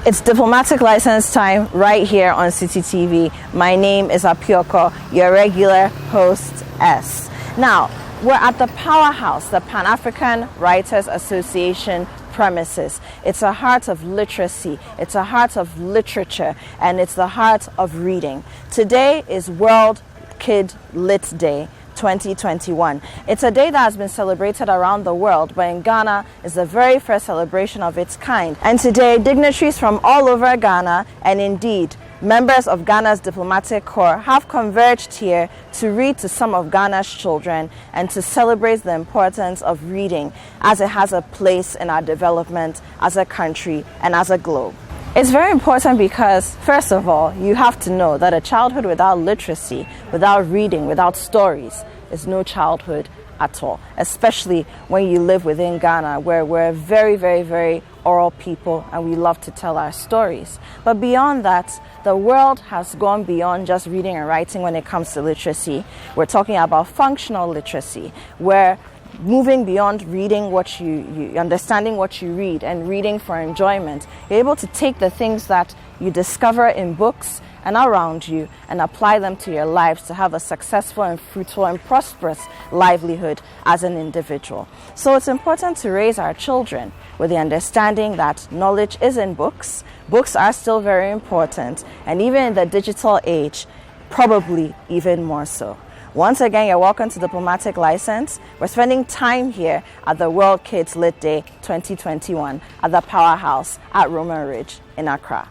It's diplomatic license time right here on City TV. My name is Apioko, your regular host S. Now, we're at the Powerhouse, the Pan-African Writers Association premises. It's a heart of literacy, it's a heart of literature, and it's the heart of reading. Today is World Kid Lit Day 2021. It's a day that has been celebrated around the world, but in Ghana is the very first celebration of its kind. And today, dignitaries from all over Ghana, and indeed members of Ghana's diplomatic corps, have converged here to read to some of Ghana's children and to celebrate the importance of reading as it has a place in our development as a country and as a globe. It's very important because, first of all, you have to know that a childhood without literacy, without reading, without stories, is no childhood at all, especially when you live within Ghana, where we're a very, very, very oral people and we love to tell our stories. But beyond that, the world has gone beyond just reading and writing when it comes to literacy. We're talking about functional literacy, where moving beyond reading what you understanding what you read and reading for enjoyment, you're able to take the things that you discover in books and around you and apply them to your lives to have a successful and fruitful and prosperous livelihood as an individual. So it's important to raise our children with the understanding that knowledge is in books. Books are still very important, and even in the digital age, probably even more so. Once again, you're welcome to Diplomatic License. We're spending time here at the World Kids Lit Day 2021 at the Powerhouse at Roman Ridge in Accra.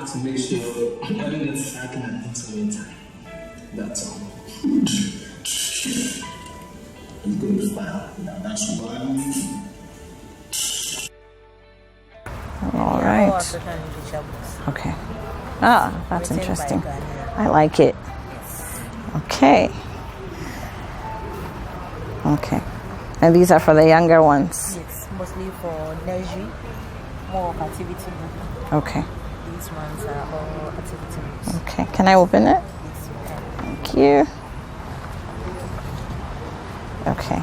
To make sure everything gets hacking at the same time. That's all. It's going to file. Now that's one. All right. Okay. Ah, that's interesting. I like it. Okay. Okay. And these are for the younger ones? Yes, mostly for nursery, more of activity. Okay. These ones are all activity books. Okay, can I open it? Yes, you can. Thank you. Okay.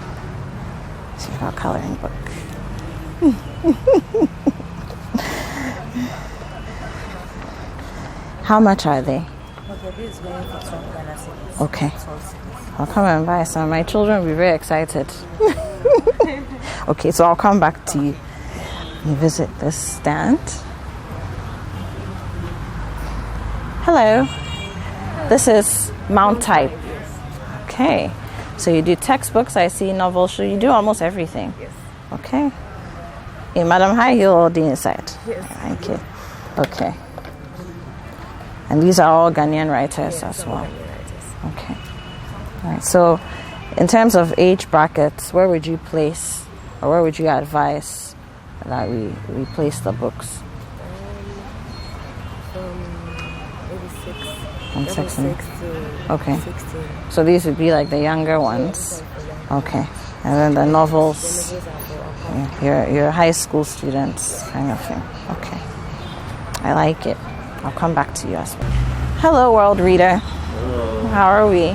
So you got a coloring book. How much are they? Okay, this is going for 12 Ghana cedis. Okay. I'll come and buy some. My children will be very excited. Okay, so I'll come back to you. You visit this stand. Hello. This is Mount Type. Okay. So you do textbooks, I see novels, so you do almost everything. Yes. Okay. Hey, Madam High Heel or the inside? Yes. Thank you. Okay. And these are all Ghanaian writers as well. Okay. All right. So in terms of age brackets, where would you place or where would you advise that we place the books? From 6 to okay. 16. So these would be like the younger ones. Okay. And then the novels, your high school students kind of thing. Okay. I like it. I'll come back to you as well. Hello, World Reader. Hello. How are we?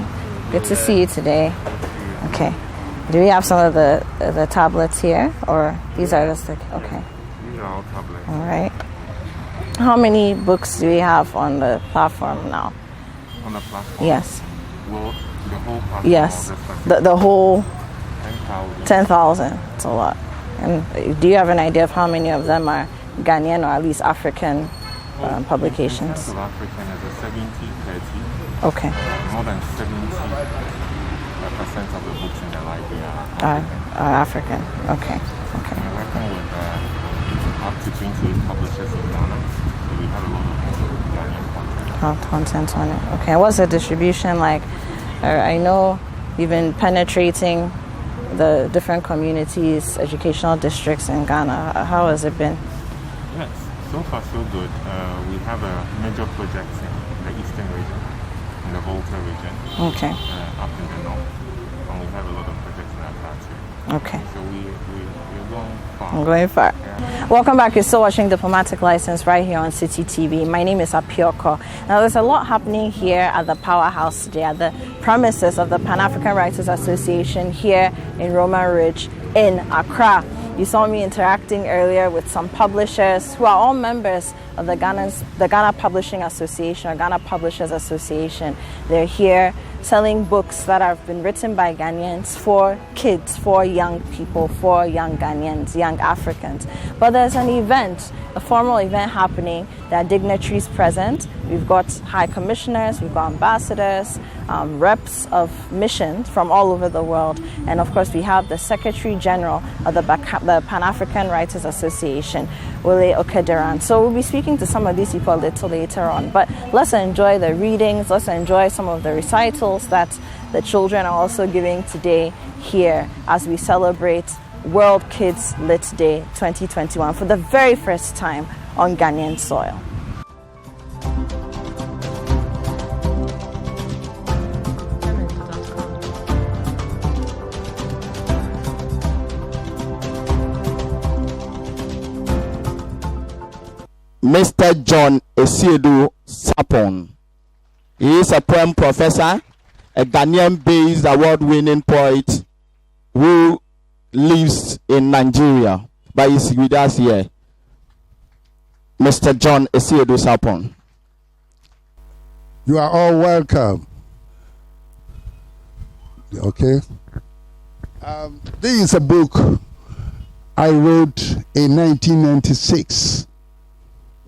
Good to see you today. Okay. Do we have some of the tablets here, or these are just like okay? These are all tablets. All right. How many books do we have on the platform now? On the platform? Yes. Well, the whole platform. Yes. The whole 10,000. 10,000. It's a lot. And do you have an idea of how many of them are Ghanaian or at least African publications? In terms of African, it's a 70-30. Okay. More than 70% of the books in the library are African. Okay. Okay. We're working with up to 28 publishers in Ghana. So we have a lot of Ghanaian content. Content on it. Okay. What's the distribution like? I know you've been penetrating the different communities, educational districts in Ghana. How has it been? Yes, so far so good. We have a major project in the eastern region, in the Volta region. Okay. Up in the north. And we have a lot of projects in Accra too. Okay. So we're going far. I'm going far. Yeah. Welcome back. You're still watching Diplomatic License right here on City TV. My name is Apioko. Now, there's a lot happening here at the Powerhouse today, at the premises of the Pan-African Writers Association here in Roman Ridge in Accra. You saw me interacting earlier with some publishers who are all members of the Ghana Publishing Association or Ghana Publishers Association. They're here selling books that have been written by Ghanaians for kids, for young people, for young Ghanaians, young Africans. But there's an event, a formal event happening. There are dignitaries present. We've got high commissioners, we've got ambassadors, reps of missions from all over the world. And of course, we have the Secretary General of the Pan-African Writers Association, Wole Okediran. So we'll be speaking to some of these people a little later on. But let's enjoy the readings, let's enjoy some of the recitals that the children are also giving today here as we celebrate World Kids Lit Day 2021 for the very first time on Ghanaian soil. Mr. John Esiedu Sapon. He is a poem professor, a Ghanaian-based award-winning poet who lives in Nigeria, but he's with us here. Mr. John Esiedu Sapon. You are all welcome. Okay. This is a book I wrote in 1996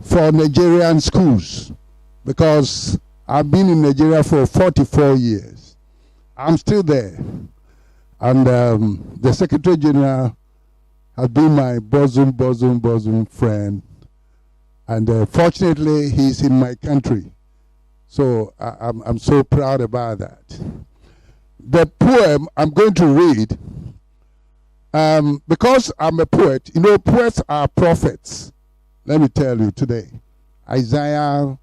for Nigerian schools because I've been in Nigeria for 44 years. I'm still there. And the Secretary General has been my bosom friend. And fortunately, he's in my country. So I'm so proud about that. The poem I'm going to read, because I'm a poet, you know, poets are prophets. Let me tell you today. Isaiah,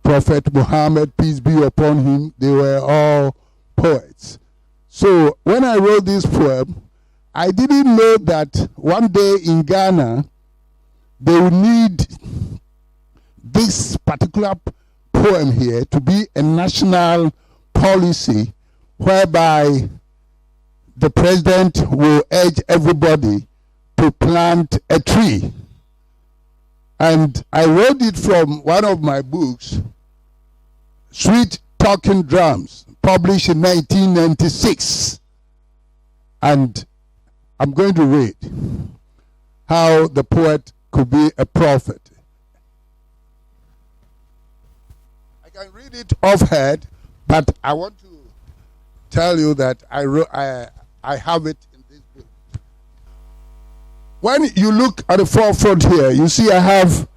Prophet Muhammad, peace be upon him, they were all poets. So when I wrote this poem, I didn't know that one day in Ghana, they would need this particular poem here to be a national policy whereby the president will urge everybody to plant a tree. And I wrote it from one of my books, Sweet Talking Drums, published in 1996. And I'm going to read how the poet could be a prophet. I can read it offhand, but I want to tell you that I have it in this book. When you look at the forefront here, you see I have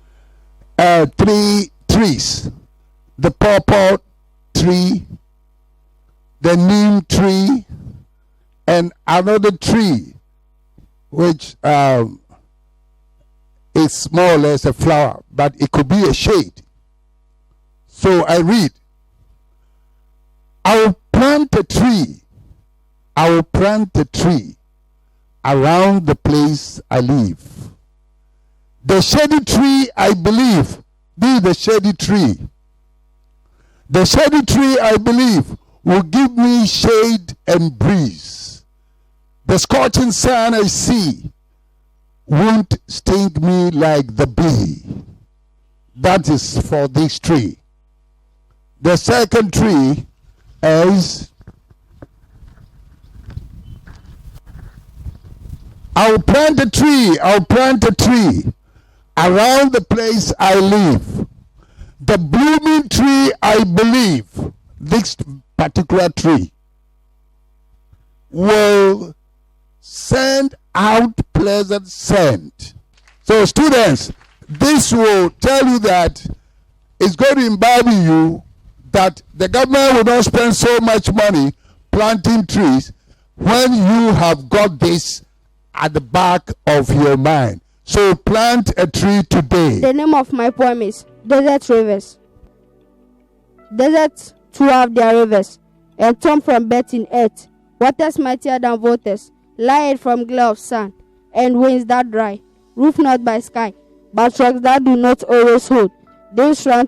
3 trees. The pawpaw tree, the neem tree, and another tree, which is more or less a flower, but it could be a shade. So I read, I will plant a tree. I will plant a tree around the place I live. The shady tree, I believe, be the shady tree. The shady tree, I believe, will give me shade and breeze. The scorching sun I see won't sting me like the bee. That is for this tree. The second tree is, I'll plant a tree around the place I live. the blooming tree, I believe, this particular tree, will send out pleasant scent. So students, this will tell you that it's going to imbibe in you that the government will not spend so much money planting trees when you have got this at the back of your mind. So plant a tree today. The name of my poem is Desert Rivers. Deserts too have their rivers, and torn from birth in earth. Waters mightier than waters, light from glare of sun, and winds that dry, roof not by sky, but rocks that do not always hold. These run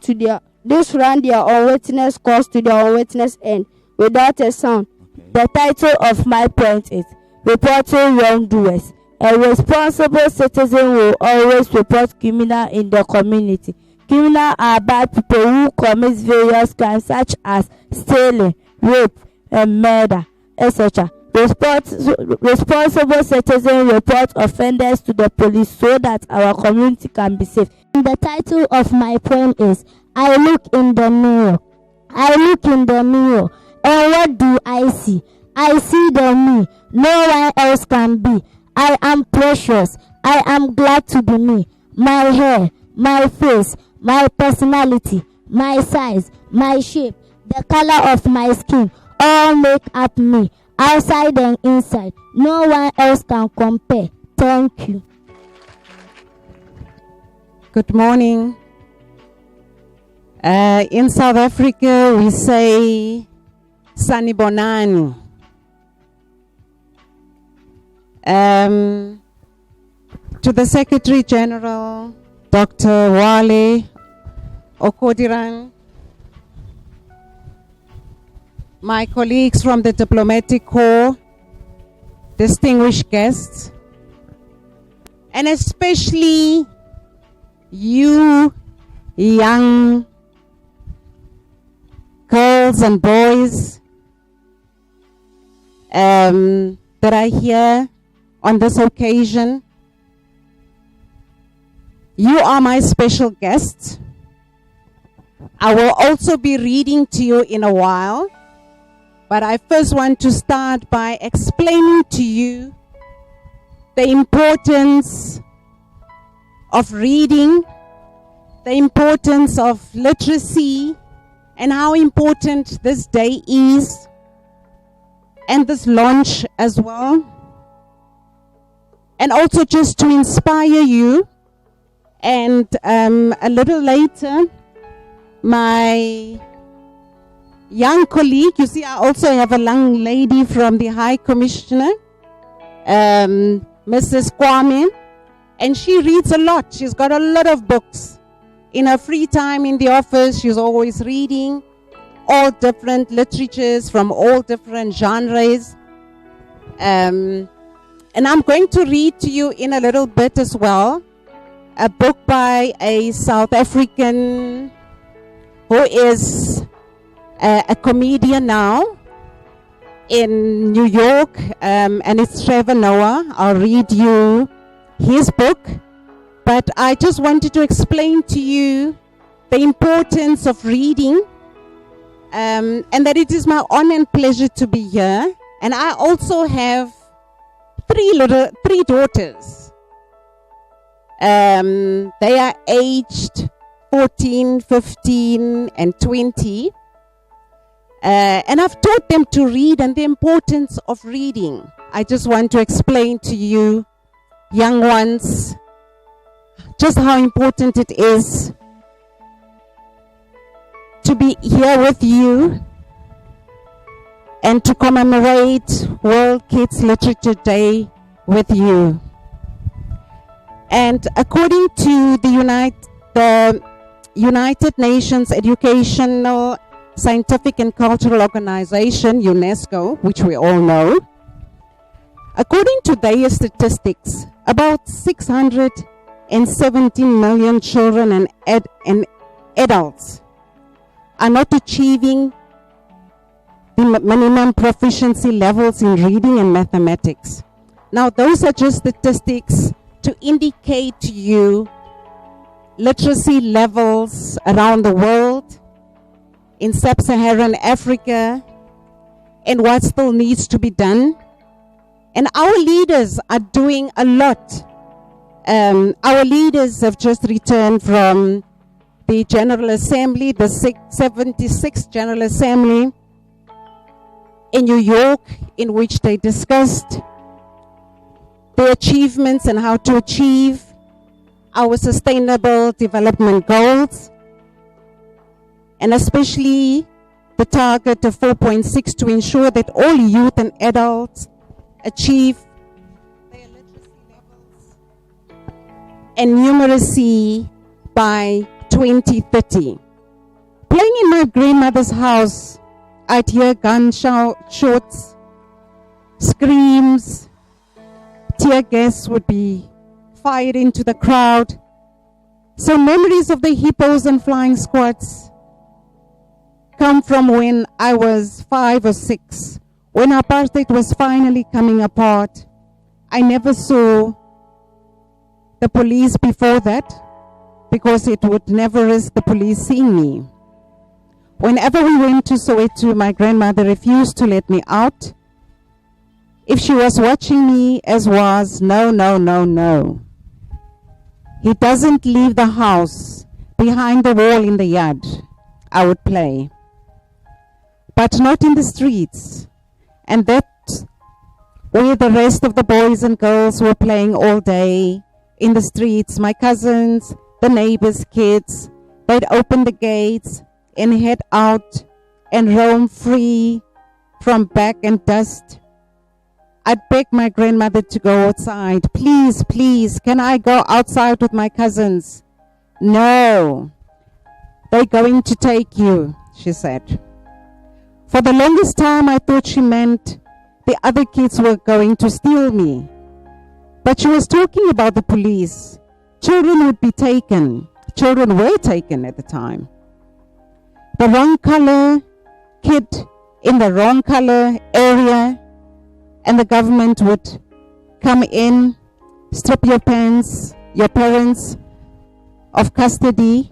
their unwitness course to their unwitness end, without a sound. The title of my point is Reporting Wrongdoers. A responsible citizen will always report criminal in the community. Criminals are bad people who commit various crimes such as stealing, rape, and murder, etc. Responsible citizens report offenders to the police so that our community can be safe. The title of my poem is I Look in the Mirror. I look in the mirror, and what do I see? I see the me no one else can be. I am precious. I am glad to be me. My hair, my face, my personality, my size, my shape, the color of my skin, all make up me. Outside and inside, no one else can compare. Thank you. Good morning. In South Africa, we say Sanibonani. To the Secretary General, Dr. Wale Okodiran, my colleagues from the Diplomatic Corps, distinguished guests, and especially you young girls and boys that are here on this occasion. You are my special guests. I will also be reading to you in a while, but I first want to start by explaining to you the importance of reading, the importance of literacy, and how important this day is, and this launch as well. And also just to inspire you. And a little later, my young colleague, you see, I also have a young lady from the High Commissioner, Mrs. Kwame, and she reads a lot. She's got a lot of books. In her free time in the office, she's always reading all different literatures from all different genres. And I'm going to read to you in a little bit as well a book by a South African who is a comedian now in New York, and it's Trevor Noah. I'll read you his book, but I just wanted to explain to you the importance of reading, and that it is my honor and pleasure to be here. And I also have three daughters. They are aged 14, 15, and 20. And I've taught them to read and the importance of reading. I just want to explain to you, young ones, just how important it is to be here with you and to commemorate World Kids Literature Day with you. And according to the United Nations Educational, Scientific and Cultural Organization, UNESCO, which we all know, according to their statistics, about 617 million children and adults are not achieving the minimum proficiency levels in reading and mathematics. Now, those are just statistics to indicate to you literacy levels around the world, in sub-Saharan Africa, and what still needs to be done. And our leaders are doing a lot. Our leaders have just returned from the General Assembly, the 76th General Assembly in New York, in which they discussed the achievements and how to achieve our sustainable development goals, and especially the target of 4.6 to ensure that all youth and adults achieve their literacy levels and numeracy by 2030. Playing in my grandmother's house, I'd hear gunshots, screams, tear gas would be fired into the crowd. So memories of the hippos and flying squads come from when I was 5 or 6, when apartheid was finally coming apart. I never saw the police before that, because it would never risk the police seeing me. Whenever we went to Soweto, my grandmother refused to let me out. If she was watching me, as was, no. He doesn't leave the house. Behind the wall in the yard, I would play. But not in the streets. And that's where the rest of the boys and girls were playing all day, in the streets. My cousins, the neighbors' kids, they'd open the gates and head out and roam free from back and dust. I'd beg my grandmother to go outside. Please, can I go outside with my cousins? No, they're going to take you, she said. For the longest time, I thought she meant the other kids were going to steal me. But she was talking about the police. Children would be taken. Children were taken at the time. The wrong color kid in the wrong color area, and the government would come in, strip your parents of custody,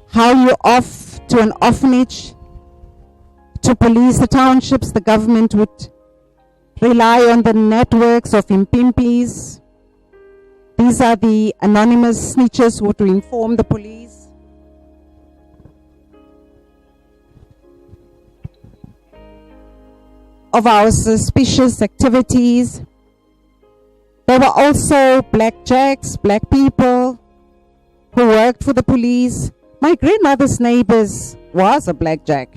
haul you off to an orphanage, to police the townships. The government would rely on the networks of impimpis. These are the anonymous snitches who would inform the police. Of our suspicious activities. There were also blackjacks, black people who worked for the police. My grandmother's neighbors was a blackjack.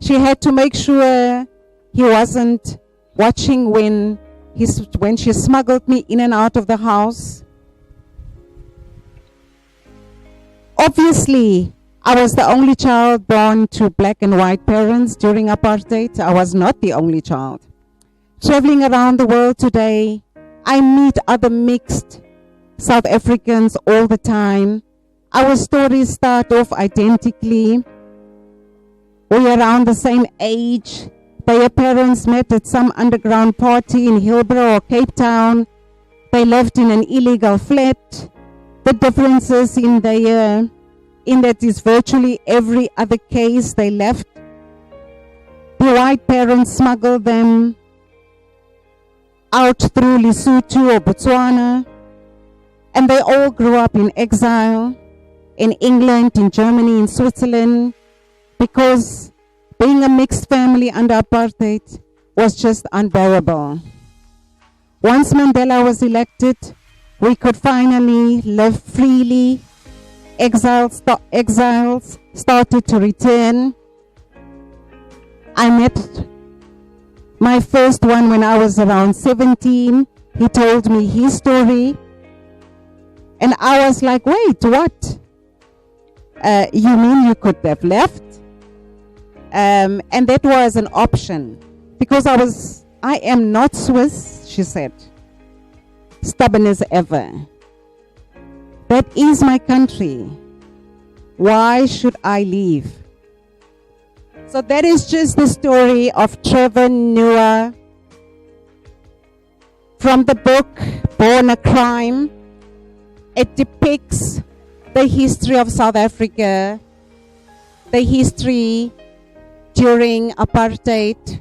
She had to make sure he wasn't watching when she smuggled me in and out of the house. Obviously, I was the only child born to black and white parents during apartheid. I was not the only child. Traveling around the world today, I meet other mixed South Africans all the time. Our stories start off identically. We're around the same age. Their parents met at some underground party in Hillbrow or Cape Town. They lived in an illegal flat. The differences in that is virtually every other case they left. The white parents smuggled them out through Lesotho or Botswana, and they all grew up in exile in England, in Germany, in Switzerland, because being a mixed family under apartheid was just unbearable. Once Mandela was elected, we could finally live freely. Exiles started to return. I met my first one when I was around 17. He told me his story. And I was like, wait, what? You mean you could have left? And that was an option. Because I am not Swiss, she said. Stubborn as ever. That is my country. Why should I leave? So that is just the story of Trevor Noah from the book Born a Crime. It depicts the history of South Africa, the history during apartheid,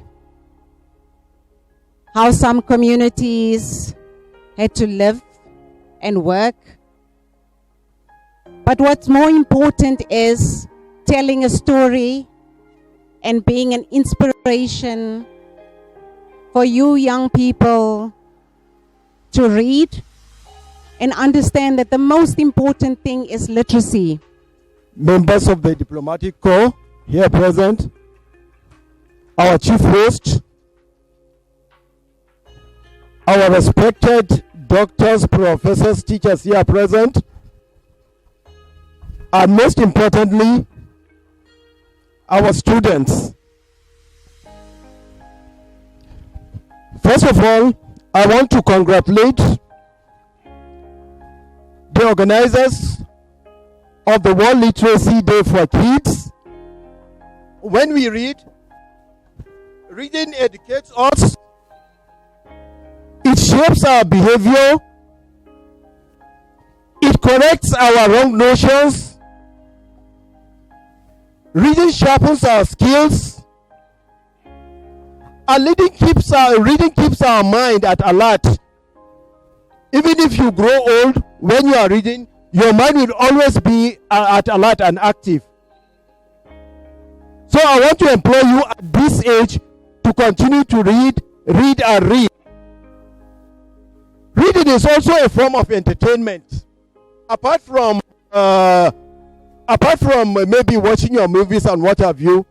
how some communities had to live and work. But what's more important is telling a story and being an inspiration for you young people to read and understand that the most important thing is literacy. Members of the diplomatic corps here present, our chief host, our respected doctors, professors, teachers here present, and most importantly, our students. First of all, I want to congratulate the organizers of the World Literacy Day for Kids. When we read, reading educates us, it shapes our behavior, it corrects our wrong notions, reading sharpens our skills, and reading keeps our mind at alert. Even if you grow old, when you are reading, your mind will always be at alert and active. So I want to employ you at this age to continue to read and read. Reading is also a form of entertainment. Apart from maybe watching your movies and what have you,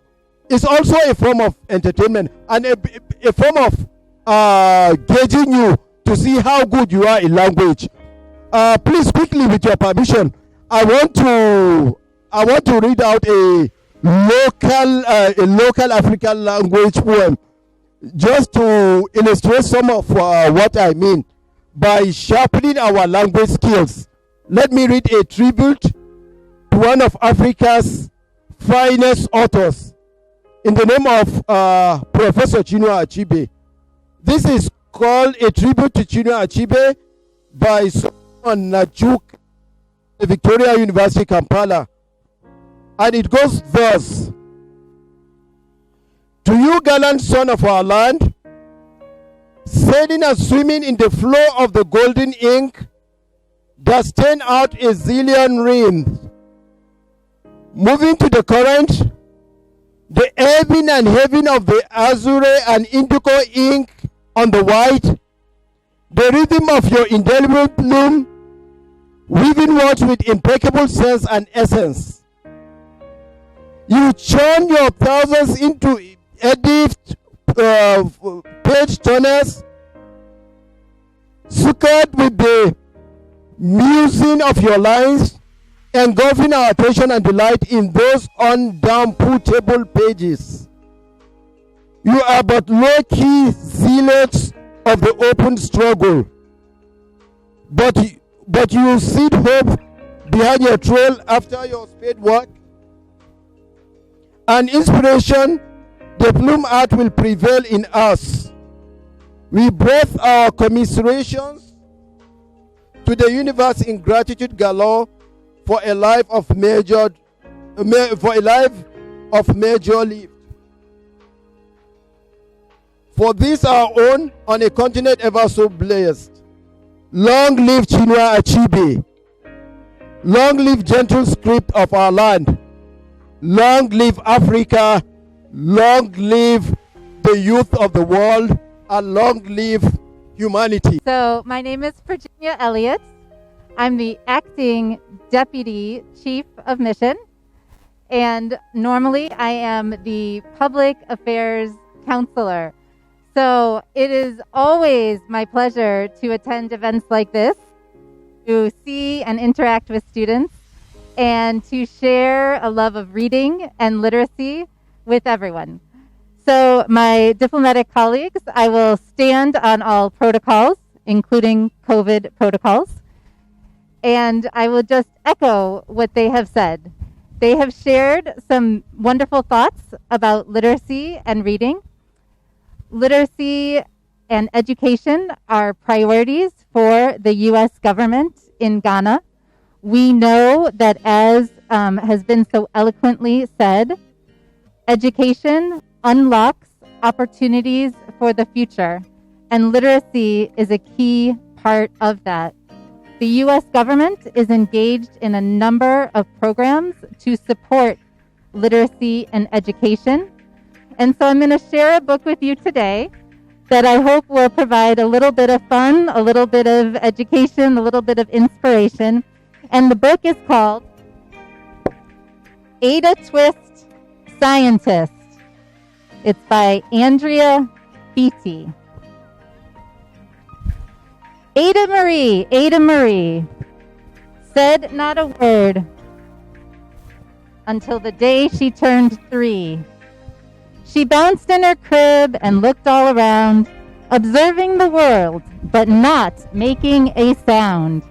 it's also a form of entertainment and a form of gauging you to see how good you are in language. Please, quickly, with your permission, I want to read out a local African language poem, just to illustrate some of what I mean by sharpening our language skills. Let me read a tribute to one of Africa's finest authors in the name of Professor Chinua Achebe. This is called a tribute to Chinua Achebe by Solomon Najuk, the Victoria University, Kampala. And it goes thus: to you, gallant son of our land, sailing and swimming in the flow of the golden ink that stain out a zillion rims, moving to the current, the ebbing and heaving of the azure and indigo ink on the white, the rhythm of your indelible plume, weaving words with impeccable sense and essence. You churn your thousands into edit page turners, suckered with the musing of your lines, engulfing our attention and delight in those undownputable pages. You are but low-key zealots of the open struggle, but you seed hope behind your trail after your spade work. And inspiration, the plume art will prevail in us. We breathe our commiserations to the universe in gratitude galore for a life of major lived. For this our own on a continent ever so blessed. Long live Chinua Achebe. Long live gentle script of our land. Long live Africa. Long live the youth of the world. And long live humanity. So my name is Virginia Elliott. I'm the acting Deputy Chief of Mission. And normally I am the Public Affairs Counselor. So it is always my pleasure to attend events like this, to see and interact with students, and to share a love of reading and literacy with everyone. So my diplomatic colleagues, I will stand on all protocols, including COVID protocols, and I will just echo what they have said. They have shared some wonderful thoughts about literacy and reading. Literacy and education are priorities for the U.S. government in Ghana. We know that, as has been so eloquently said, education unlocks opportunities for the future, and literacy is a key part of that. The U.S. government is engaged in a number of programs to support literacy and education. And so I'm going to share a book with you today that I hope will provide a little bit of fun, a little bit of education, a little bit of inspiration. And the book is called Ada Twist, Scientist. It's by Andrea Beatty. Ada Marie said not a word until the day she turned 3. She bounced in her crib and looked all around, observing the world, but not making a sound.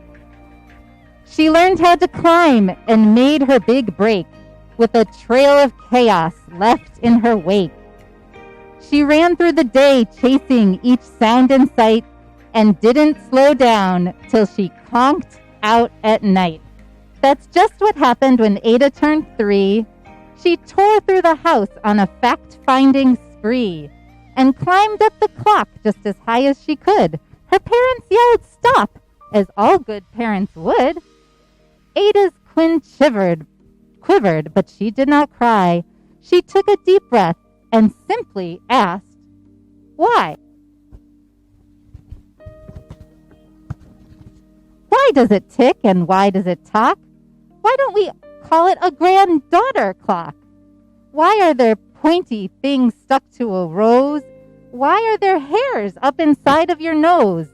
She learned how to climb and made her big break with a trail of chaos left in her wake. She ran through the day chasing each sound in sight and didn't slow down till she conked out at night. That's just what happened when Ada turned 3. She tore through the house on a fact-finding spree and climbed up the clock just as high as she could. Her parents yelled stop, as all good parents would. Ada's chin quivered, but she did not cry. She took a deep breath and simply asked, why? Why does it tick and why does it talk? Why don't we call it a granddaughter clock? Why are there pointy things stuck to a rose? Why are there hairs up inside of your nose?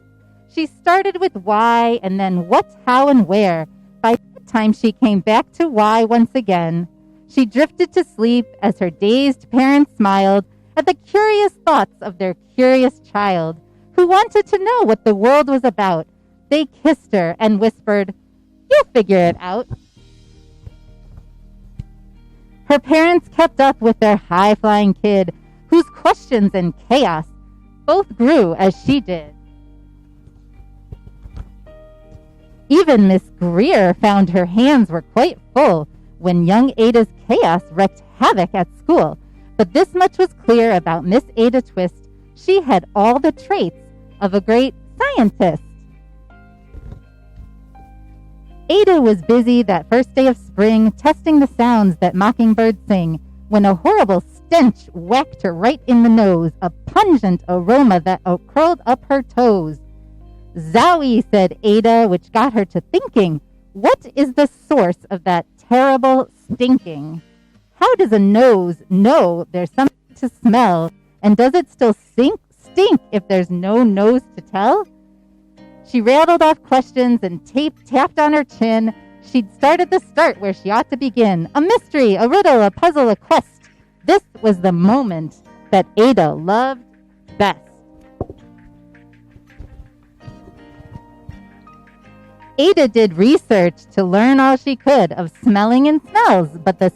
She started with why and then what, how, and where. By the time she came back to why once again, she drifted to sleep as her dazed parents smiled at the curious thoughts of their curious child who wanted to know what the world was about. They kissed her and whispered, "You'll figure it out." Her parents kept up with their high-flying kid, whose questions and chaos both grew as she did. Even Miss Greer found her hands were quite full when young Ada's chaos wreaked havoc at school. But this much was clear about Miss Ada Twist: she had all the traits of a great scientist. Ada was busy that first day of spring testing the sounds that mockingbirds sing when a horrible stench whacked her right in the nose, a pungent aroma that curled up her toes. "Zowie," said Ada, which got her to thinking, what is the source of that terrible stinking? How does a nose know there's something to smell, and does it still stink if there's no nose to tell? She rattled off questions and tapped on her chin. She'd start at the start where she ought to begin. A mystery, a riddle, a puzzle, a quest. This was the moment that Ada loved best. Ada did research to learn all she could of smelling and smells, but both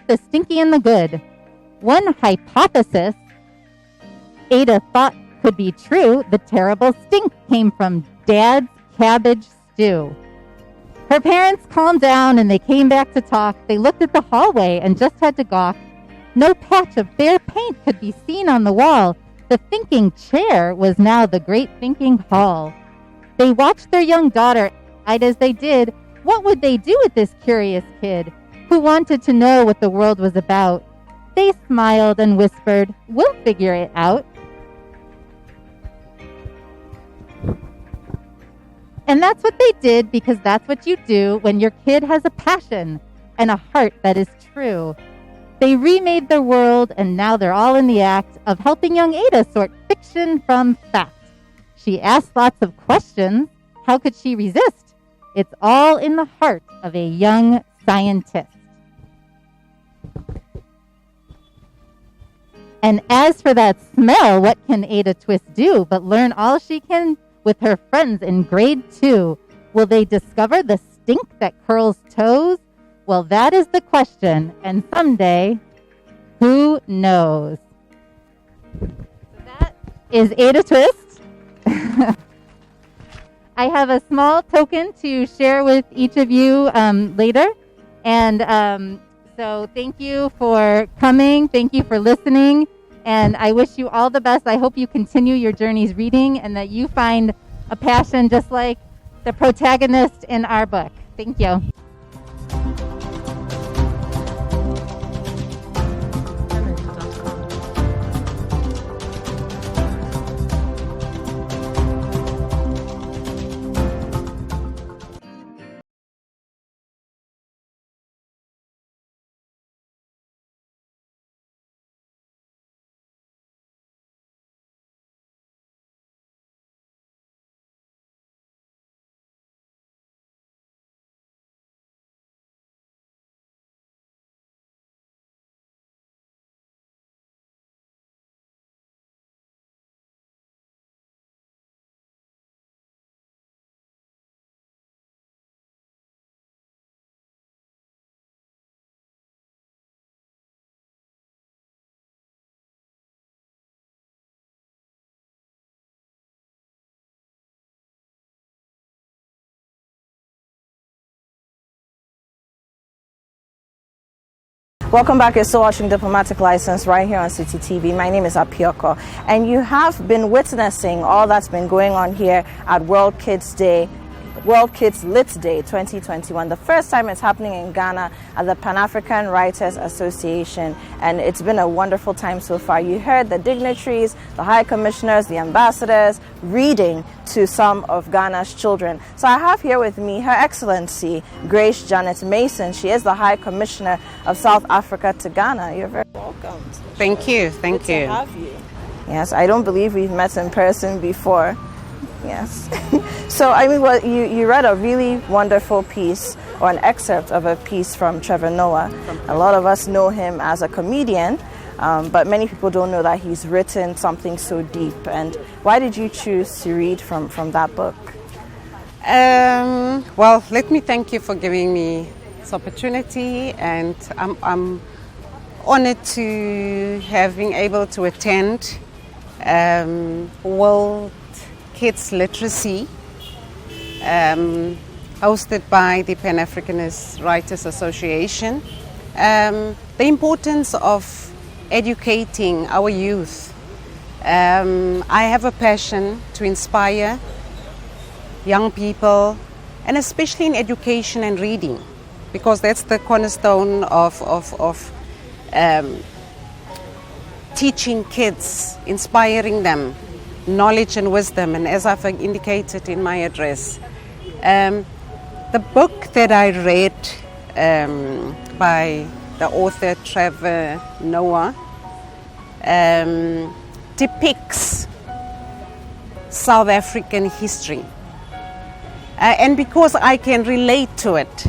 the stinky and the good. One hypothesis Ada thought could be true: the terrible stink came from Dad's cabbage stew. Her parents calmed down and they came back to talk. They looked at the hallway and just had to gawk. No patch of bare paint could be seen on the wall. The thinking chair was now the great thinking hall. They watched their young daughter, and as they did, what would they do with this curious kid who wanted to know what the world was about? They smiled and whispered, "We'll figure it out." And that's what they did, because that's what you do when your kid has a passion and a heart that is true. They remade their world, and now they're all in the act of helping young Ada sort fiction from fact. She asked lots of questions. How could she resist? It's all in the heart of a young scientist. And as for that smell, what can Ada Twist do but learn all she can with her friends in grade 2? Will they discover the stink that curls toes? Well, that is the question, and someday, who knows? So that is Ada Twist. I have a small token to share with each of you later. And so thank you for coming. Thank you for listening. And I wish you all the best. I hope you continue your journeys reading and that you find a passion just like the protagonist in our book. Thank you. Welcome back. You're still watching Diplomatic License right here on City TV. My name is Apioko, and you have been witnessing all that's been going on here at World Kids Lit Day 2021. The first time it's happening in Ghana at the Pan-African Writers Association, and it's been a wonderful time so far. You heard the dignitaries, the high commissioners, the ambassadors reading to some of Ghana's children. So I have here with me Her Excellency Grace Janet Mason. She is the High Commissioner of South Africa to Ghana. You're very welcome. Thank you. Thank you. Good to have you. Yes, I don't believe we've met in person before. Yes. So, I mean, well, you read a really wonderful piece, or an excerpt of a piece from Trevor Noah. A lot of us know him as a comedian, but many people don't know that he's written something so deep. And why did you choose to read from that book? Well, let me thank you for giving me this opportunity, and I'm honored to have been able to attend World Kids Literacy, hosted by the Pan-Africanist Writers Association. The importance of educating our youth. I have a passion to inspire young people, and especially in education and reading, because that's the cornerstone of teaching kids, inspiring them knowledge and wisdom. And as I've indicated in my address, the book that I read by the author Trevor Noah depicts South African history. And because I can relate to it,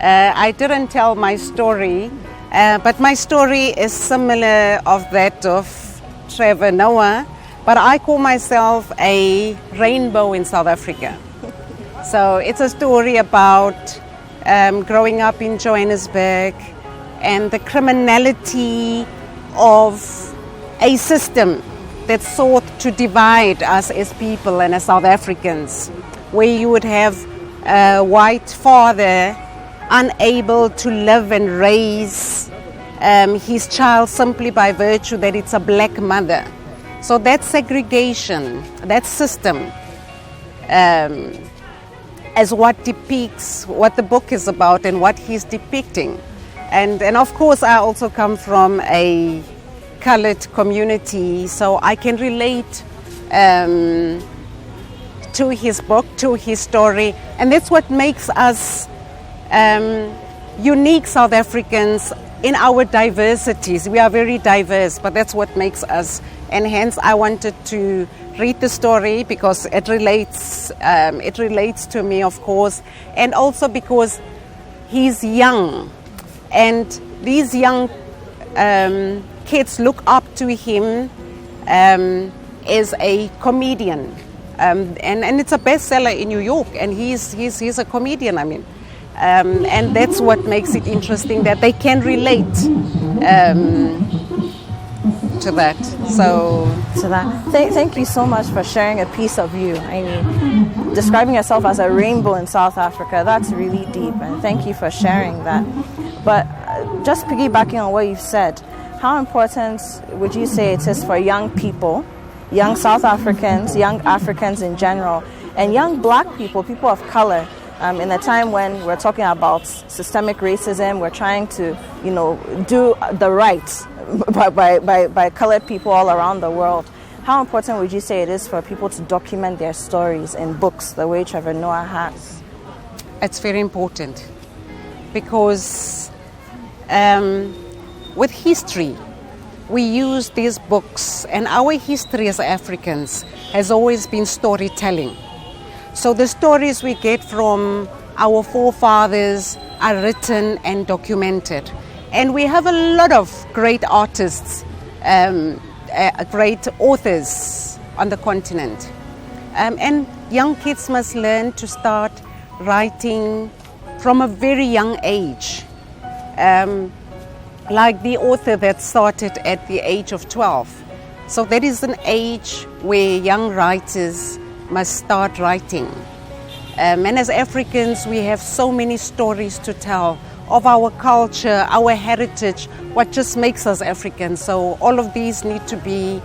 I didn't tell my story, but my story is similar of that of Trevor Noah. But I call myself a rainbow in South Africa. So it's a story about growing up in Johannesburg and the criminality of a system that sought to divide us as people and as South Africans, where you would have a white father unable to live and raise his child simply by virtue that it's a black mother. So that segregation, that system, as what depicts what the book is about and what he's depicting. And of course, I also come from a colored community, so I can relate to his book, to his story. And that's what makes us unique South Africans in our diversities. We are very diverse, but that's what makes us. And hence I wanted to read the story because it relates to me, of course, and also because he's young, and these young kids look up to him as a comedian, and it's a bestseller in New York, and he's a comedian. I mean, and that's what makes it interesting, that they can relate to that. So Thank you so much for sharing a piece of you. I mean, describing yourself as a rainbow in South Africa, that's really deep, and thank you for sharing that. But just piggybacking on what you've said, how important would you say it is for young people, young South Africans, young Africans in general, and young black people, people of color, in a time when we're talking about systemic racism, we're trying to, do the right by colored people all around the world. How important would you say it is for people to document their stories in books the way Trevor Noah has? It's very important because with history, we use these books, and our history as Africans has always been storytelling. So the stories we get from our forefathers are written and documented. And we have a lot of great artists, great authors on the continent. And young kids must learn to start writing from a very young age. Like the author that started at the age of 12. So that is an age where young writers must start writing. And as Africans, we have so many stories to tell of our culture, our heritage, what just makes us Africans. So all of these need to be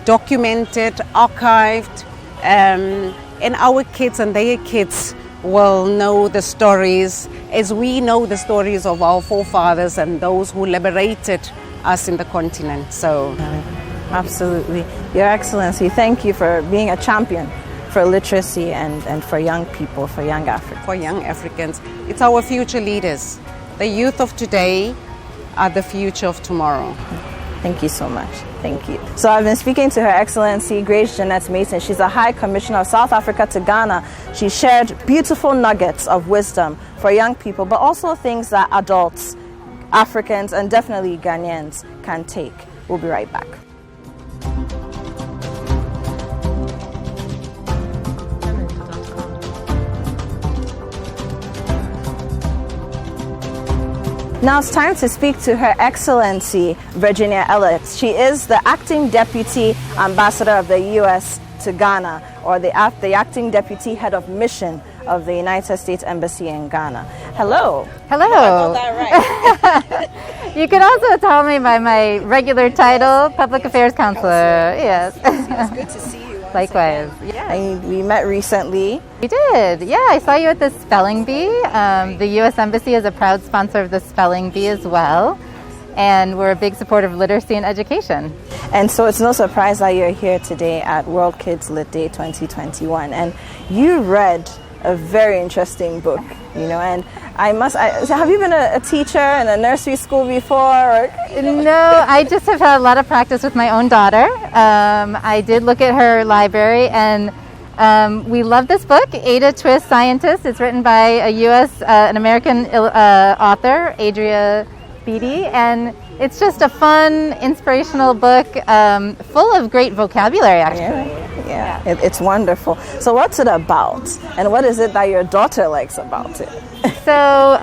documented, archived, and our kids and their kids will know the stories as we know the stories of our forefathers and those who liberated us in the continent. So, absolutely. Your Excellency, thank you for being a champion for literacy and for young people, for young Africans. For young Africans. It's our future leaders. The youth of today are the future of tomorrow. Thank you so much. Thank you. So I've been speaking to Her Excellency Grace Jeanette Mason. She's a High Commissioner of South Africa to Ghana. She shared beautiful nuggets of wisdom for young people, but also things that adults, Africans, and definitely Ghanaians can take. We'll be right back. Now it's time to speak to Her Excellency Virginia Elliott. She is the Acting Deputy Ambassador of the U.S. to Ghana, or the Acting Deputy Head of Mission of the United States Embassy in Ghana. Hello. Hello. I got that right. You can also call me by my regular title, Public Affairs Counselor. Yes. It's good to see you. Likewise. Yeah. We met recently. We did. Yeah, I saw you at the Spelling Bee. The U.S. Embassy is a proud sponsor of the Spelling Bee as well. And we're a big supporter of literacy and education. And so it's no surprise that you're here today at World Kids Lit Day 2021. And you read a very interesting book, and so have you been a teacher in a nursery school before? No, I just have had a lot of practice with my own daughter. I did look at her library, and we love this book, Ada Twist, Scientist. It's written by an American author, Adria Beatty, and it's just a fun, inspirational book full of great vocabulary, actually. Yeah. It's wonderful. So what's it about? And what is it that your daughter likes about it? So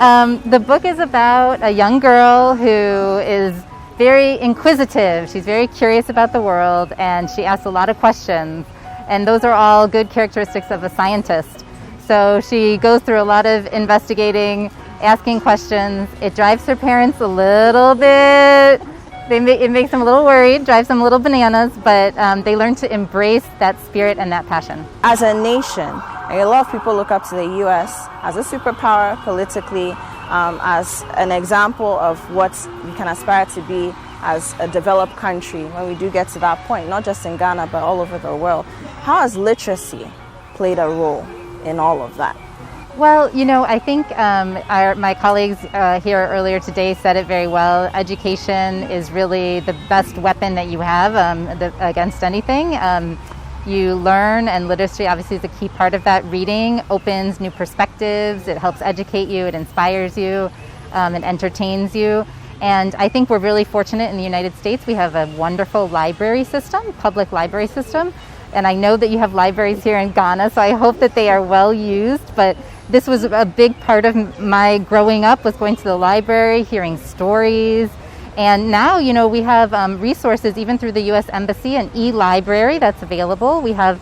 the book is about a young girl who is very inquisitive. She's very curious about the world, and she asks a lot of questions. And those are all good characteristics of a scientist. So she goes through a lot of investigating, asking questions. It drives her parents a little bit. It makes them a little worried, drives them a little bananas, but they learn to embrace that spirit and that passion. As a nation, a lot of people look up to the U.S. as a superpower politically, as an example of what we can aspire to be as a developed country when we do get to that point, not just in Ghana, but all over the world. How has literacy played a role in all of that? Well, I think my colleagues here earlier today said it very well. Education is really the best weapon that you have against anything. You learn, and literacy obviously is a key part of that. Reading opens new perspectives, it helps educate you, it inspires you, it entertains you. And I think we're really fortunate in the United States. We have a wonderful library system, public library system. And I know that you have libraries here in Ghana, so I hope that they are well used. But this was a big part of my growing up, was going to the library, hearing stories, And now, you know, we have resources even through the U.S. Embassy, an e-library that's available. We have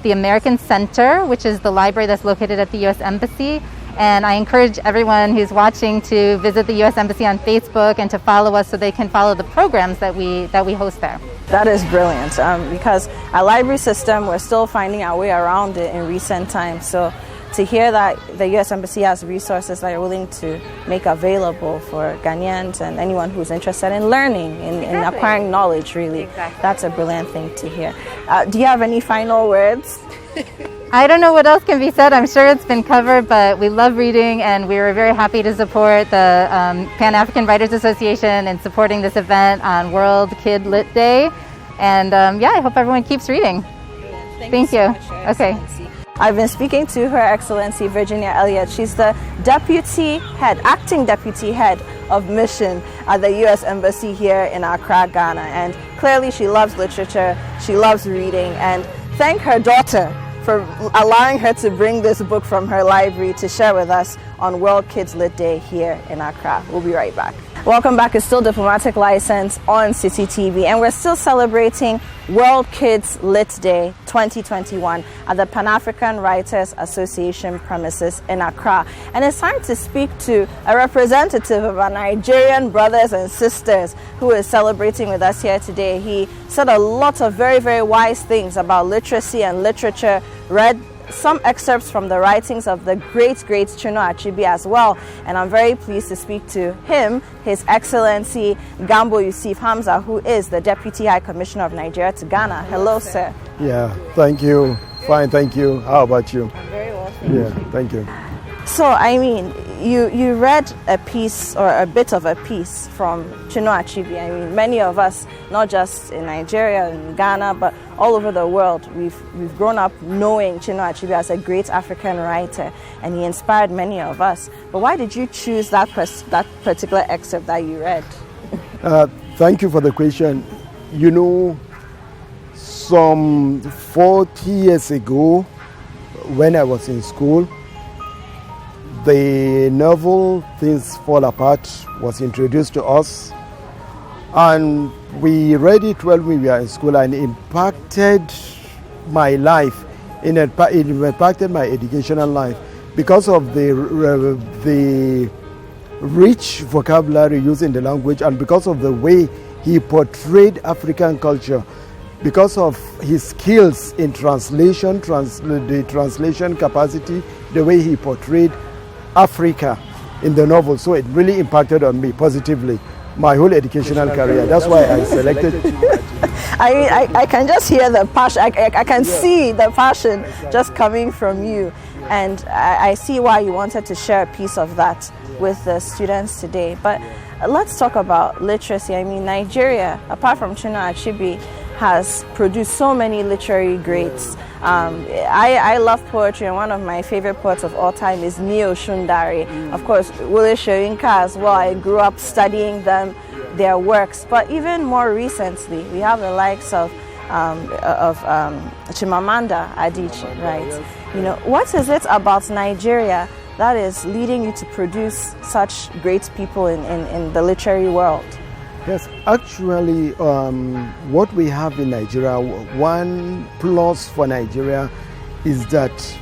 the American Center, which is the library that's located at the U.S. Embassy. And I encourage everyone who's watching to visit the U.S. Embassy on Facebook and to follow us so they can follow the programs that we host there. That is brilliant because our library system, we're still finding our way around it in recent times. So to hear that the U.S. Embassy has resources that are willing to make available for Ghanaians and anyone who's interested in learning, in acquiring knowledge, really, that's a brilliant thing to hear. Do you have any final words? I don't know what else can be said. I'm sure it's been covered, but we love reading, and we were very happy to support the Pan-African Writers Association in supporting this event on World Kid Lit Day. And yeah, I hope everyone keeps reading. Thank you. So much, okay. I've been speaking to Her Excellency Virginia Elliott. She's the acting deputy head of mission at the U.S. Embassy here in Accra, Ghana. And clearly she loves literature, she loves reading, and thank her daughter for allowing her to bring this book from her library to share with us on World Kids Lit Day here in Accra. We'll be right back. Welcome back. It's still Diplomatic License on City TV, and we're still celebrating World Kids Lit Day 2021 at the Pan-African Writers Association premises in Accra. And it's time to speak to a representative of our Nigerian brothers and sisters who is celebrating with us here today. He said a lot of very, very wise things about literacy and literature, read some excerpts from the writings of the great Chinua Achebe as well. And I'm very pleased to speak to him, His Excellency Gambo Yusuf Hamza, who is the Deputy High Commissioner of Nigeria to Ghana. Hello, sir. Yeah, thank you. Fine, thank you. How about you? I'm very well, thank you. Yeah, thank you. So, I mean, you read a piece or a bit of a piece from Chinua Achebe. I mean, many of us, not just in Nigeria and Ghana, but all over the world, we've grown up knowing Chinua Achebe as a great African writer, and he inspired many of us. But why did you choose that particular excerpt that you read? Thank you for the question. You know, some 40 years ago, when I was in school, the novel Things Fall Apart was introduced to us, and we read it while we were in school, and impacted my life. It impacted my educational life because of the rich vocabulary used in the language, and because of the way he portrayed African culture, because of his skills in translation, the translation capacity, the way he portrayed Africa in the novel. So it really impacted on me positively, my whole educational career. That's why I selected. I can just hear the passion. I can see the passion just coming from you. And I see why you wanted to share a piece of that with the students today. But let's talk about literacy. I mean, Nigeria, apart from Chinua Achebe, has produced so many literary greats. I love poetry, and one of my favorite poets of all time is Neo Shundari. Of course, Wole Soyinka as well. I grew up studying their works. But even more recently, we have the likes of Chimamanda Adichie, right? You know, what is it about Nigeria that is leading you to produce such great people in the literary world? Yes, actually, what we have in Nigeria, one plus for Nigeria is that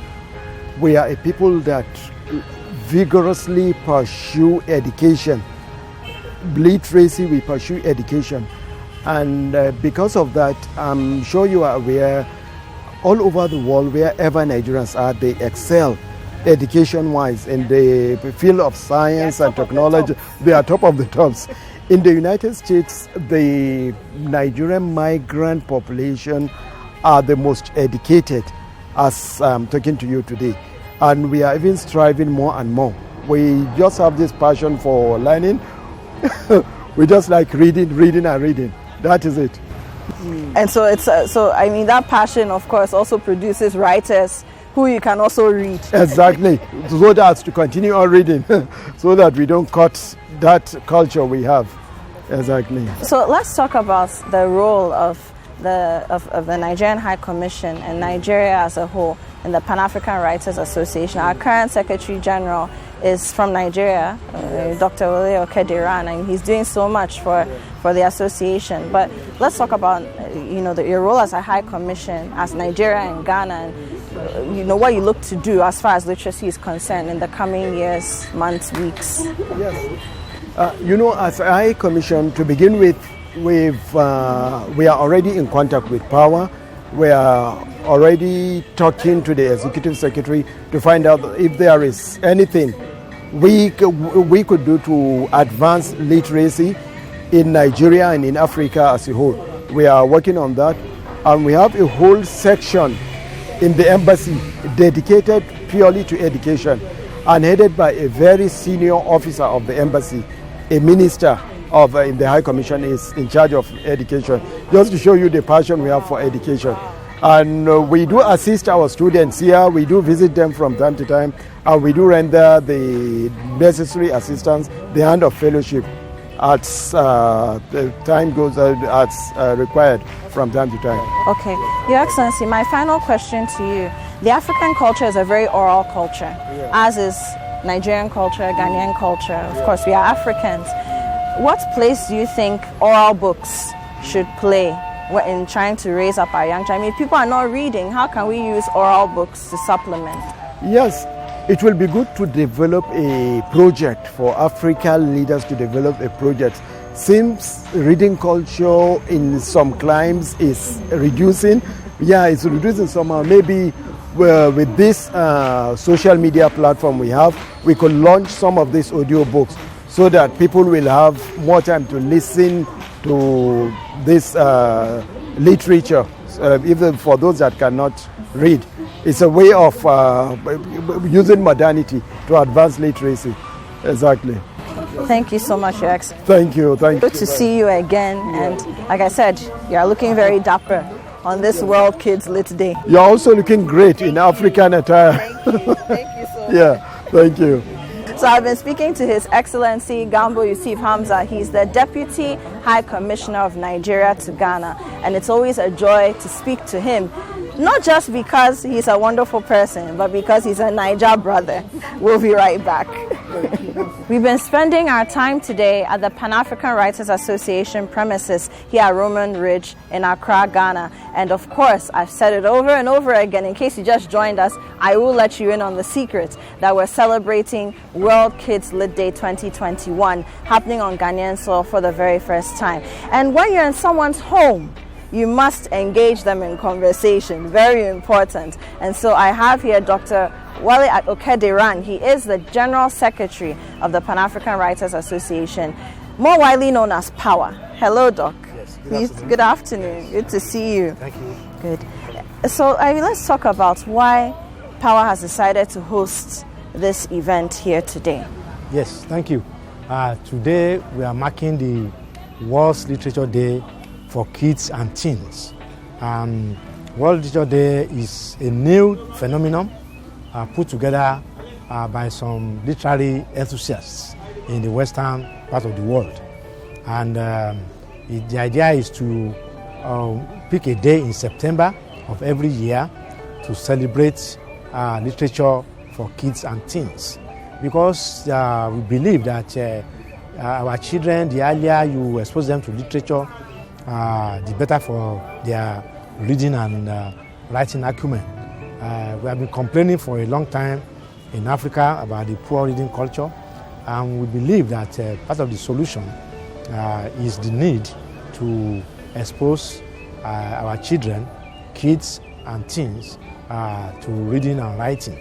we are a people that vigorously pursue education. Literacy, we pursue education. And because of that, I'm sure you are aware, all over the world, wherever Nigerians are, they excel education-wise in the field of science and technology. They are top of the tops. In the United States, the Nigerian migrant population are the most educated, as I'm talking to you today. And we are even striving more and more. We just have this passion for learning. We just like reading and reading. That is it. And so I mean, that passion, of course, also produces writers who you can also read. Exactly. So that's to continue on reading, so that we don't cut that culture we have. Exactly. So let's talk about the role of the Nigerian High Commission and Nigeria as a whole in the Pan-African Writers Association. Our current Secretary General is from Nigeria, Dr. Wale Okediran, and he's doing so much for the association. But let's talk about your role as a High Commission, as Nigeria and Ghana, and what you look to do as far as literacy is concerned in the coming years, months, weeks. Yes. As a High Commission, to begin with, we are already in contact with Power. We are already talking to the Executive Secretary to find out if there is anything we could do to advance literacy in Nigeria and in Africa as a whole. We are working on that, and we have a whole section in the embassy dedicated purely to education and headed by a very senior officer of the embassy, a minister in the High Commission is in charge of education, just to show you the passion we have for education. And we do assist our students here, we do visit them from time to time, and we do render the necessary assistance, the hand of fellowship, as the time goes, as required from time to time. Okay. Your Excellency, my final question to you. The African culture is a very oral culture, as is Nigerian culture, Ghanaian culture. Of course, we are Africans. What place do you think oral books should play in trying to raise up our young children? I mean, people are not reading. How can we use oral books to supplement? Yes, it will be good to develop a project for African leaders to develop a project. Since reading culture in some climes is reducing, it's reducing somehow. Maybe with this social media platform we have, we could launch some of these audio books so that people will have more time to listen to this literature, even for those that cannot read. It's a way of using modernity to advance literacy. Exactly. Thank you so much, Your Excellency. Thank you. Good to see you again. And like I said, you are looking very dapper on this World Kids Lit Day. You're also looking great in African attire. Thank you so much. Yeah, thank you. So I've been speaking to His Excellency Gambo Yusuf Hamza. He's the Deputy High Commissioner of Nigeria to Ghana, and it's always a joy to speak to him, not just because he's a wonderful person, but because he's a Niger brother. We'll be right back. We've been spending our time today at the Pan-African Writers Association premises here at Roman Ridge in Accra, Ghana. And of course, I've said it over and over again. In case you just joined us, I will let you in on the secret that we're celebrating World Kids Lit Day 2021, happening on Ghanaian soil for the very first time. And when you're in someone's home, you must engage them in conversation. Very important. And so I have here Dr. Wale Okediran. He is the General Secretary of the Pan-African Writers Association, more widely known as Power. Hello, Doc. Yes, good afternoon. Good to see you. Thank you. Good. So let's talk about why Power has decided to host this event here today. Yes, thank you. Today we are marking the World Literature Day for kids and teens. World Literature Day is a new phenomenon put together by some literary enthusiasts in the western part of the world. And the idea is to pick a day in September of every year to celebrate literature for kids and teens. Because we believe that our children, the earlier you expose them to literature, the better for their reading and writing acumen. We have been complaining for a long time in Africa about the poor reading culture, and we believe that part of the solution is the need to expose our children, kids and teens to reading and writing.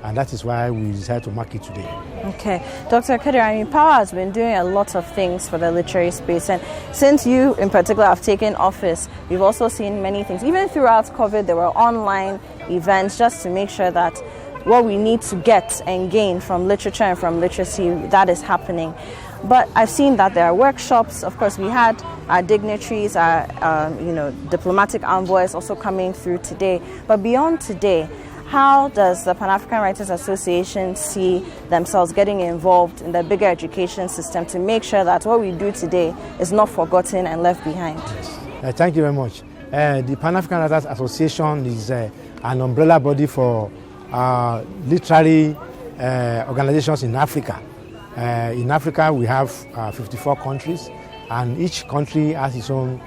And that is why we decided to mark it today. Okay. Dr. Okediran, Power has been doing a lot of things for the literary space. And since you in particular have taken office, we've also seen many things. Even throughout COVID, there were online events just to make sure that what we need to get and gain from literature and from literacy, that is happening. But I've seen that there are workshops. Of course, we had our dignitaries, our diplomatic envoys also coming through today. But beyond today, how does the Pan-African Writers Association see themselves getting involved in the bigger education system to make sure that what we do today is not forgotten and left behind? Thank you very much. The Pan-African Writers Association is an umbrella body for literary organizations in Africa. In Africa, we have 54 countries, and each country has its own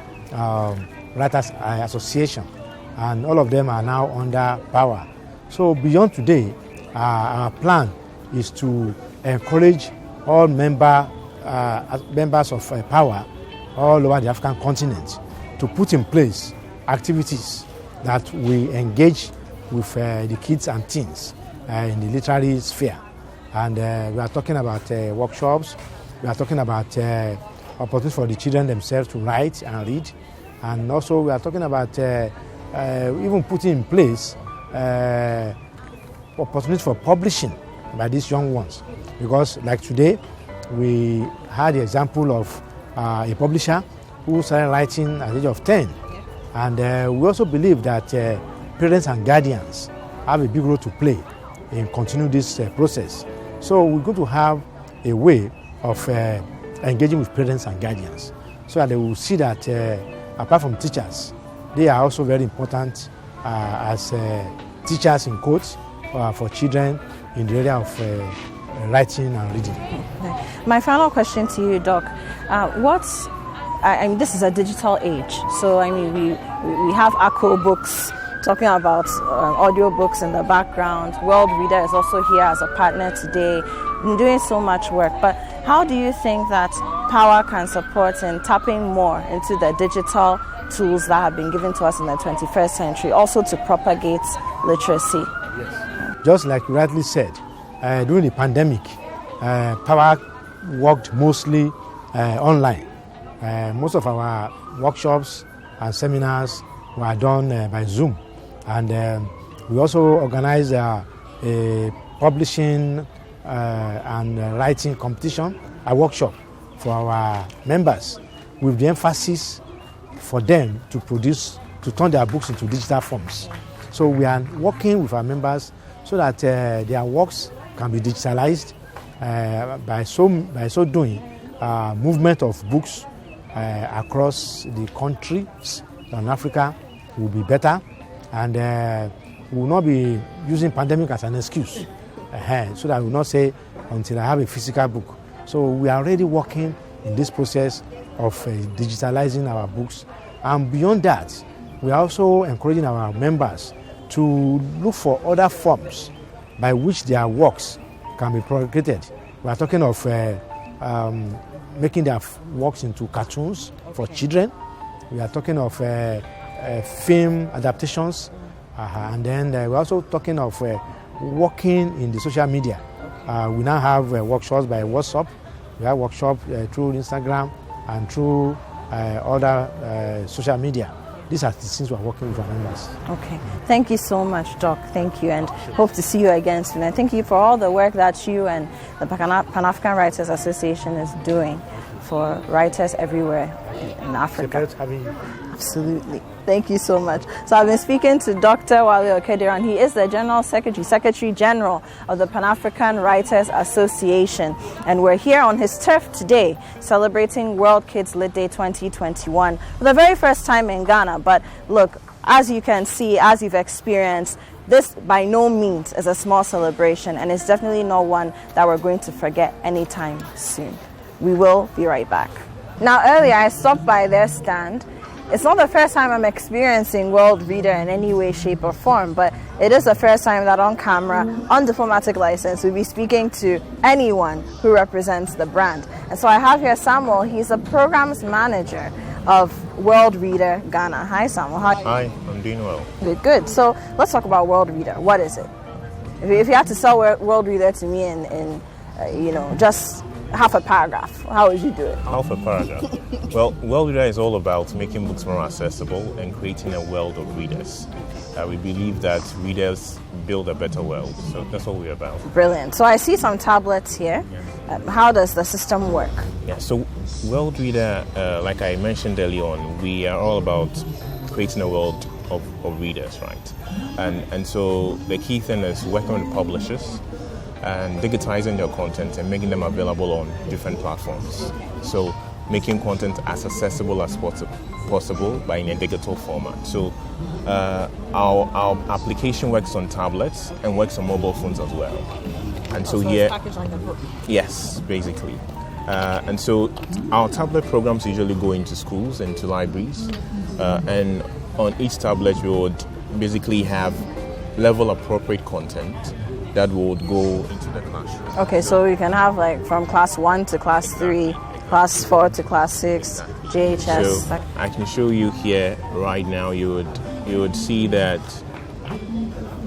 writers association, and all of them are now under Power. So beyond today, our plan is to encourage all members of Power all over the African continent to put in place activities that we engage with the kids and teens in the literary sphere. And we are talking about workshops, we are talking about opportunities for the children themselves to write and read, and also we are talking about even putting in place opportunities for publishing by these young ones. Because like today, we had the example of a publisher who started writing at the age of 10. And we also believe that parents and guardians have a big role to play in continuing this process. So we're going to have a way of engaging with parents and guardians so that they will see that apart from teachers, they are also very important as teachers in quotes for children in the area of writing and reading. My final question to you, Doc. I mean, this is a digital age, so I mean, we have ACO books talking about audio books in the background. World Reader is also here as a partner today, doing so much work. But how do you think that Power can support in tapping more into the digital tools that have been given to us in the 21st century, also to propagate literacy? Yes. Just like you rightly said, during the pandemic, Power worked mostly online. Most of our workshops and seminars were done by Zoom. And we also organized a publishing and writing competition, a workshop for our members with the emphasis for them to turn their books into digital forms. So we are working with our members so that their works can be digitalized. By so doing, movement of books across the countries in Africa will be better, and we will not be using pandemic as an excuse, so that we will not say until I have a physical book. So we are already working in this process of digitalizing our books, and beyond that, we are also encouraging our members to look for other forms by which their works can be propagated. We are talking of making their works into cartoons for children. We are talking of film adaptations, and then we're also talking of working in the social media. We now have workshops by WhatsApp. We have workshops through Instagram and through other social media. These are the things we are working with our members. Okay. Thank you so much, Doc. Thank you, and hope to see you again soon. And thank you for all the work that you and the Pan-African Writers Association is doing for writers everywhere in Africa. Absolutely. Thank you so much. So I've been speaking to Dr. Wale Okediran. He is the Secretary General of the Pan-African Writers Association. And we're here on his turf today celebrating World Kids Lit Day 2021 for the very first time in Ghana. But look, as you can see, as you've experienced, this by no means is a small celebration, and it's definitely not one that we're going to forget anytime soon. We will be right back. Now, earlier I stopped by their stand. It's not the first time I'm experiencing World Reader in any way, shape, or form, but it is the first time that on camera, on diplomatic license, we'll be speaking to anyone who represents the brand. And so I have here Samuel. He's the programs manager of World Reader Ghana. Hi, Samuel. Hi, I'm doing well. Good. So let's talk about World Reader. What is it? If you had to sell World Reader to me in just half a paragraph, how would you do it? Half a paragraph. Well, World Reader is all about making books more accessible and creating a world of readers. We believe that readers build a better world, so that's what we're about. Brilliant. So I see some tablets here. How does the system work? Yeah, so World Reader, like I mentioned earlier on, we are all about creating a world of readers, right? And so the key thing is working with publishers and digitizing their content and making them available on different platforms. So making content as accessible as possible but in a digital format. So our application works on tablets and works on mobile phones as well. And so it's here, packaged like a book. yes, basically. And so our tablet programs usually go into schools, into libraries, and on each tablet we would basically have level appropriate content that would go into the classroom. Okay, so you can have like from class 1 to class 3, class 4 to class 6, JHS. So I can show you here right now. You would see that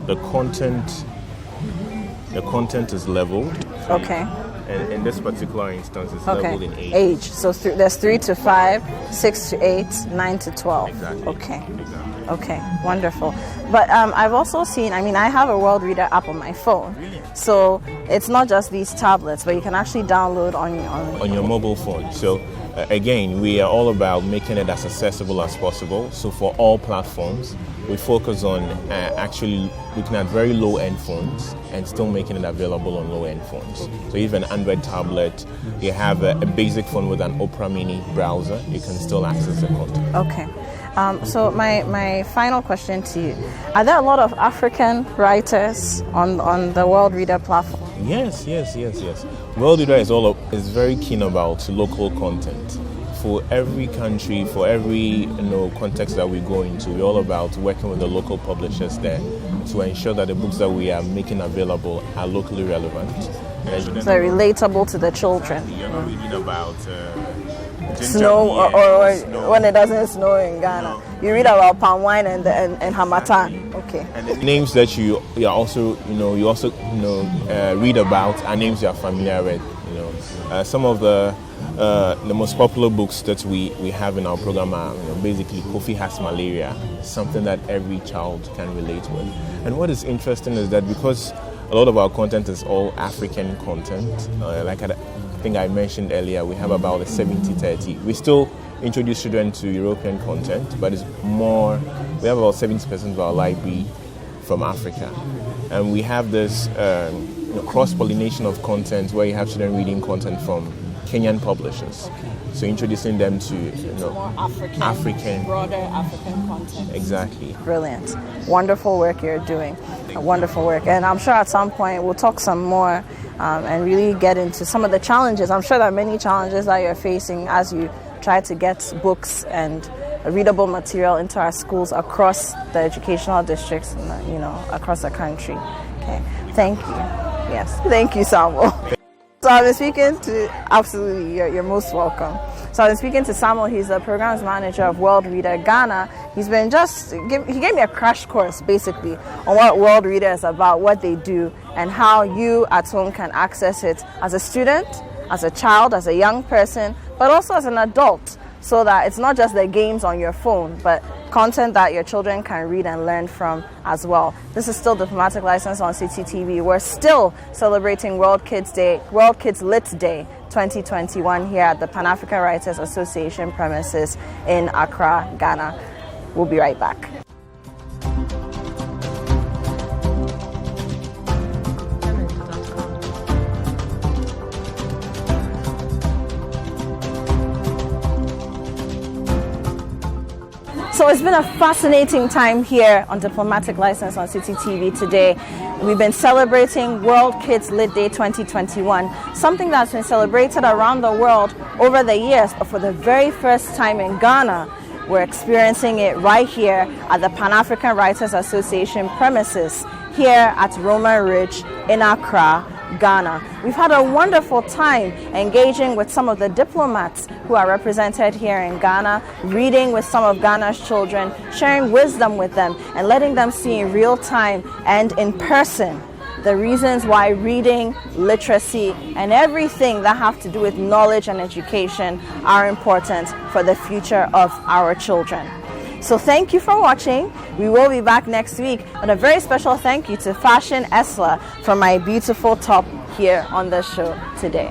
the content is leveled. Okay. And in this particular instance, it's leveled in age. So there's 3 to 5, 6 to 8, 9 to 12. Exactly. Okay. Okay, wonderful. But I've also seen, I have a World Reader app on my phone. So it's not just these tablets, but you can actually download on your mobile phone. So again, we are all about making it as accessible as possible. So for all platforms, we focus on actually looking at very low-end phones and still making it available on low-end phones. So even an Android tablet, you have a basic phone with an Opera Mini browser, you can still access the content. Okay. So my final question to you, are there a lot of African writers on the World Reader platform? Yes. World Reader is very keen about local content. For every country, for every context that we go into, we're all about working with the local publishers there to ensure that the books that we are making available are locally relevant. So relatable to the children. You're not reading about snow or when it doesn't snow in Ghana. You read about palm wine and Hamatan. Okay. And the names that you also read about are names you are familiar with. Some of the most popular books that we have in our program are basically Kofi Has Malaria, something that every child can relate with. And what is interesting is that because a lot of our content is all African content, like I think I mentioned earlier, we have about a 70-30. We still introduce children to European content, but it's more, we have about 70% of our library from Africa. And we have this cross-pollination of content where you have children reading content from Kenyan publishers. So introducing them to more African, broader African content. Exactly. Brilliant. Wonderful work you're doing. Wonderful work. And I'm sure at some point we'll talk some more and really get into some of the challenges. I'm sure there are many challenges that you're facing as you try to get books and readable material into our schools across the educational districts, across the country. Okay. Thank you. Yes. Thank you, Samuel. So I've been speaking to, absolutely, you're most welcome. So I've been speaking to Samuel. He's the programs manager of World Reader Ghana. He gave me a crash course basically on what World Reader is about, what they do, and how you at home can access it as a student, as a child, as a young person, but also as an adult, so that it's not just the games on your phone, but content that your children can read and learn from as well. This is still Diplomatic License on City TV. We're still celebrating World Kids Lit Day 2021 here at the Pan-African Writers Association premises in Accra, Ghana. We'll be right back. So it's been a fascinating time here on Diplomatic License on City TV today. We've been celebrating World Kids Lit Day 2021, something that's been celebrated around the world over the years, but for the very first time in Ghana, we're experiencing it right here at the Pan-African Writers Association premises here at Roman Ridge in Accra, Ghana. We've had a wonderful time engaging with some of the diplomats who are represented here in Ghana, reading with some of Ghana's children, sharing wisdom with them, and letting them see in real time and in person the reasons why reading, literacy, and everything that have to do with knowledge and education are important for the future of our children. So thank you for watching. We will be back next week. And a very special thank you to Fashion Esla for my beautiful top here on the show today.